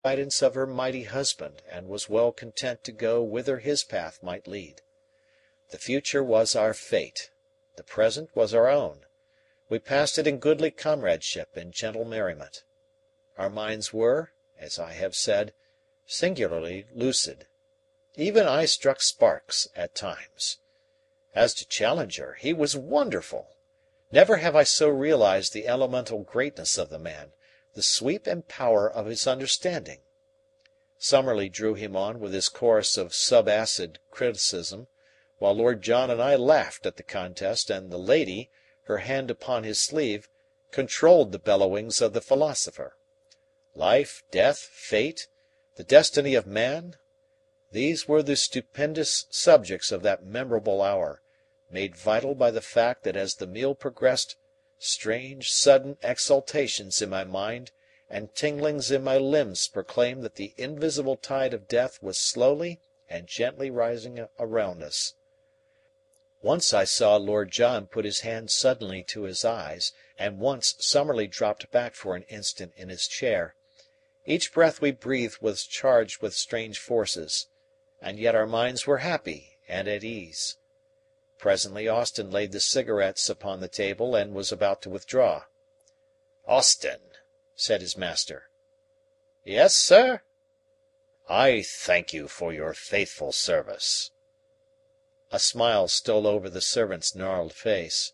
guidance of her mighty husband, and was well content to go whither his path might lead. The future was our fate, the present was our own. We passed it in goodly comradeship and gentle merriment. Our minds were, as I have said, singularly lucid. Even I struck sparks at times. As to Challenger, he was wonderful. Never have I so realized the elemental greatness of the man, the sweep and power of his understanding. Summerlee drew him on with his chorus of sub-acid criticism, while Lord John and I laughed at the contest, and the lady, her hand upon his sleeve, controlled the bellowings of the philosopher. Life, death, fate, the destiny of man, these were the stupendous subjects of that memorable hour, made vital by the fact that as the meal progressed, strange, sudden exaltations in my mind and tinglings in my limbs proclaimed that the invisible tide of death was slowly and gently rising around us. Once I saw Lord John put his hand suddenly to his eyes, and once Summerlee dropped back for an instant in his chair. Each breath we breathed was charged with strange forces, and yet our minds were happy and at ease. Presently Austin laid the cigarettes upon the table and was about to withdraw. "Austin," said his master. "Yes, sir." "I thank you for your faithful service." A smile stole over the servant's gnarled face.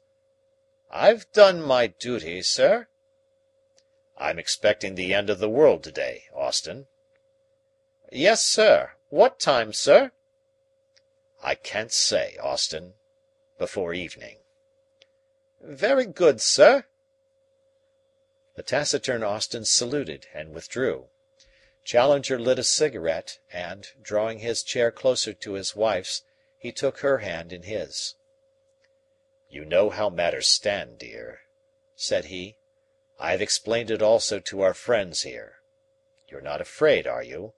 "I've done my duty, sir." "I'm expecting the end of the world today, Austin." "Yes, sir. What time, sir?" "I can't say, Austin. Before evening." "Very good, sir." The taciturn Austin saluted and withdrew. Challenger lit a cigarette, and, drawing his chair closer to his wife's, he took her hand in his. "You know how matters stand, dear," said he. "I have explained it also to our friends here. You're not afraid, are you?"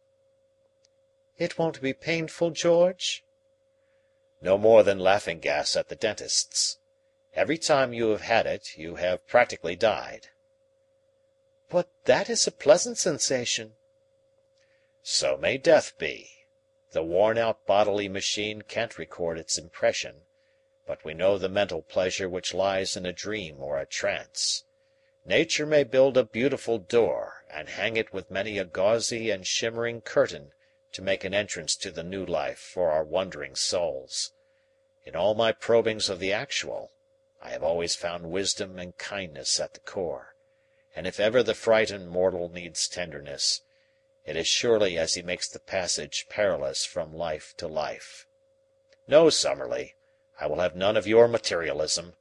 "It won't be painful, George?" "No more than laughing gas at the dentist's. Every time you have had it, you have practically died." "But that is a pleasant sensation." "So may death be. The worn-out bodily machine can't record its impression, but we know the mental pleasure which lies in a dream or a trance. Nature may build a beautiful door, and hang it with many a gauzy and shimmering curtain to make an entrance to the new life for our wondering souls. In all my probings of the actual, I have always found wisdom and kindness at the core, and if ever the frightened mortal needs tenderness, it is surely as he makes the passage perilous from life to life. No, Summerlee, I will have none of your materialism,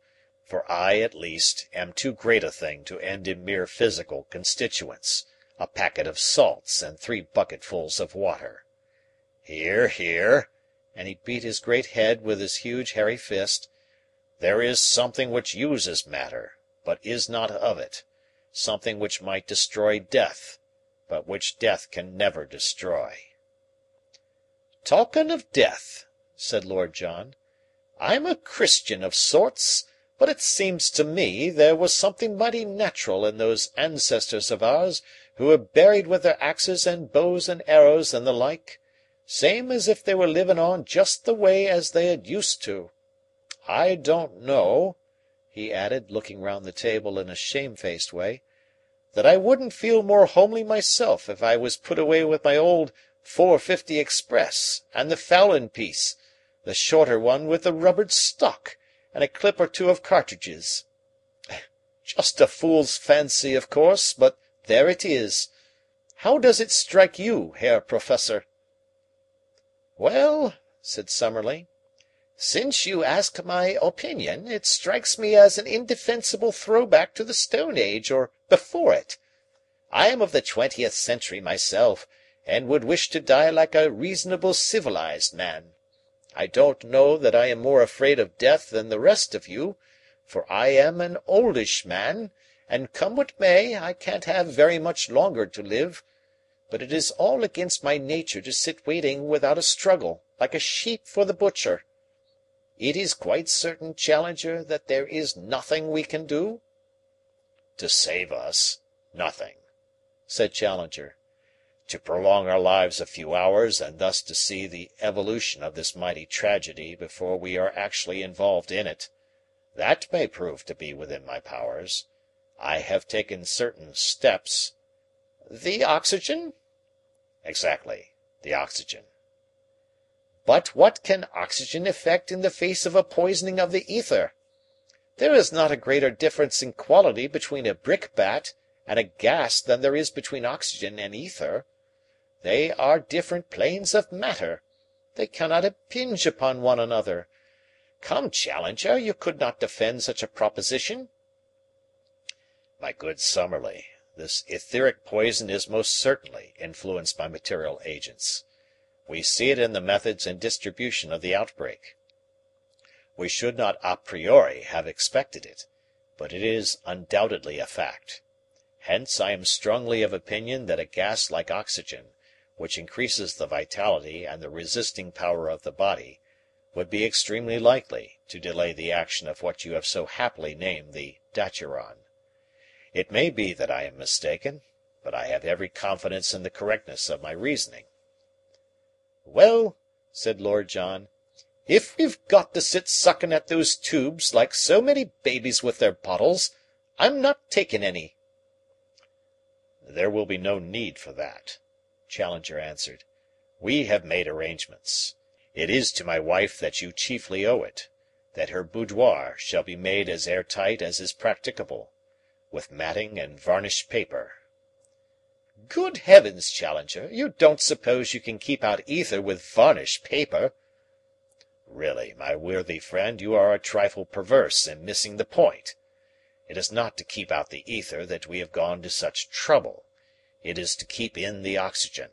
for I, at least, am too great a thing to end in mere physical constituents, a packet of salts and 3 bucketfuls of water. Here, here," and he beat his great head with his huge hairy fist, "there is something which uses matter, but is not of it, something which might destroy death, but which death can never destroy." "Talkin' of death," said Lord John, "I'm a Christian of sorts, but it seems to me there was something mighty natural in those ancestors of ours who were buried with their axes and bows and arrows and the like, same as if they were livin' on just the way as they had used to. I don't know," he added, looking round the table in a shamefaced way, "that I wouldn't feel more homely myself if I was put away with my old 450 Express, and the fowlin' piece, the shorter one with the rubbered stock, and a clip or two of cartridges. Just a fool's fancy, of course, but there it is. How does it strike you, Herr Professor?" "Well," said Summerlee, "since you ask my opinion, it strikes me as an indefensible throwback to the Stone Age or before it. I am of the 20th century myself, and would wish to die like a reasonable civilized man. I don't know that I am more afraid of death than the rest of you, for I am an oldish man, and come what may, I can't have very much longer to live. But it is all against my nature to sit waiting without a struggle, like a sheep for the butcher. It is quite certain, Challenger, that there is nothing we can do?" "To save us, nothing," said Challenger. To prolong our lives a few hours and thus to see the evolution of this mighty tragedy before we are actually involved in it. That may prove to be within my powers. I have taken certain steps." "The oxygen?" "Exactly. The oxygen." "But what can oxygen effect in the face of a poisoning of the ether? There is not a greater difference in quality between a brickbat and a gas than there is between oxygen and ether. They are different planes of matter. They cannot impinge upon one another. Come, Challenger, you could not defend such a proposition." "My good Summerlee, this etheric poison is most certainly influenced by material agents. We see it in the methods and distribution of the outbreak. We should not a priori have expected it, but it is undoubtedly a fact. Hence I am strongly of opinion that a gas like oxygen, which increases the vitality and the resisting power of the body, would be extremely likely to delay the action of what you have so happily named the daturon. It may be that I am mistaken, but I have every confidence in the correctness of my reasoning." "Well," said Lord John, "if we've got to sit sucking at those tubes like so many babies with their bottles, I'm not taking any." "There will be no need for that," Challenger answered. "We have made arrangements. It is to my wife that you chiefly owe it, that her boudoir shall be made as airtight as is practicable, with matting and varnished paper." "Good heavens, Challenger, you don't suppose you can keep out ether with varnished paper?" "Really, my worthy friend, you are a trifle perverse in missing the point. It is not to keep out the ether that we have gone to such trouble. It is to keep in the oxygen.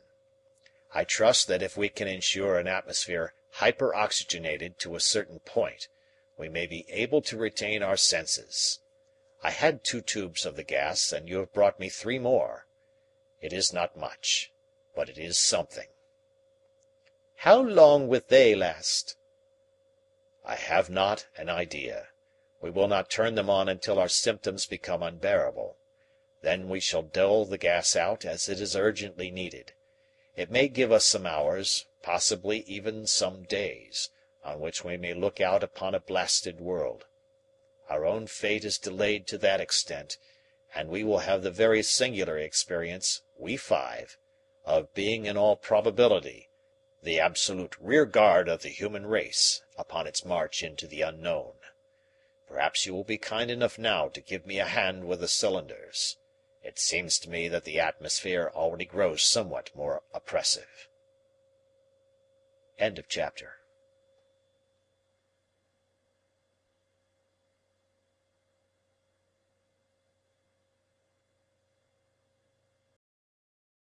I trust that if we can ensure an atmosphere hyperoxygenated to a certain point, we may be able to retain our senses. I had 2 tubes of the gas, and you have brought me 3 more. It is not much, but it is something." "How long will they last?" "I have not an idea. We will not turn them on until our symptoms become unbearable. Then we shall dole the gas out as it is urgently needed. It may give us some hours, possibly even some days, on which we may look out upon a blasted world. Our own fate is delayed to that extent, and we will have the very singular experience, we 5, of being in all probability the absolute rear guard of the human race upon its march into the unknown. Perhaps you will be kind enough now to give me a hand with the cylinders. It seems to me that the atmosphere already grows somewhat more oppressive." End of chapter.